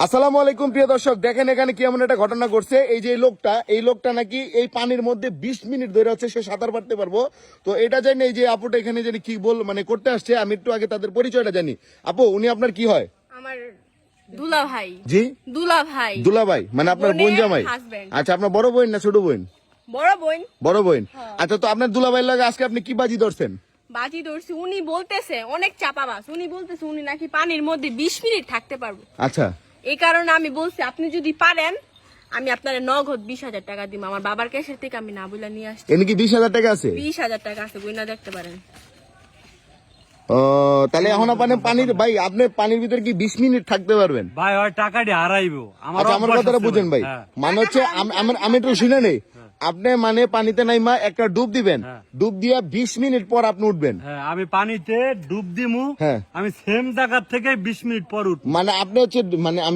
আসসালামু আলাইকুম প্রিয় দর্শক, দেখেন এখানে কেমন একটা ঘটনা ঘটছে। এই যে এই লোকটা নাকি এই পানির মধ্যে 20 মিনিট ধরে হচ্ছে সে সাঁতার কাটতে পারবো। তো এটা জানি এই যে আপুটা এখানে জানি কি করতে আসছে। আমি একটু আগে তাদের পরিচয়টা জানি। আপু, উনি আপনার কি হয়? আমার দুলা ভাই। জি, দুলা ভাই মানে আপনার বোন জামাই? husband। আচ্ছা, আপনার বড় বোন না ছোট বোন? বড় বোন। বড় বোন। আচ্ছা, তো আপনার দুলা ভাইয়ের লাগে আজকে আপনি কি বাজি ধরছেন? বাজি ধরছি, উনি বলতেছে অনেক চাপাবাজ। উনি বলতেছে উনি নাকি পানির মধ্যে 20 মিনিট থাকতে পারবো। আচ্ছা, এই কারণে আমি বলছি আপনি যদি পারেন আমি আপনার নগদ 20,000 টাকা দিব। আমার বাবার ক্যাশের থেকে আমি না বইলা নিয়ে আসছি। এনে কি 20,000 টাকা আছে? 20,000 টাকা আছে, বই না দেখতে পারেন। ও, তাহলে এখন পানির ভাই, আপনি পানির ভিতরে কি 20 মিনিট থাকতে পারবেন? ভাই ওই টাকাটি হারাইবো। আচ্ছা, আমার কথাটা বুঝেন ভাই। মানে হচ্ছে আমি একটু শুনে নেই। আপনি মানে পানিতে নাইমা একটা ডুব দিবেন, ডুব দিয়া 20 মিনিট পর আপনি উঠবেন। হ্যাঁ, আমি পানিতে ডুব দিমু। হ্যাঁ। আমি সেম জায়গা থেকে 20 মিনিট পর উঠবো। মানে আপনি হচ্ছে মানে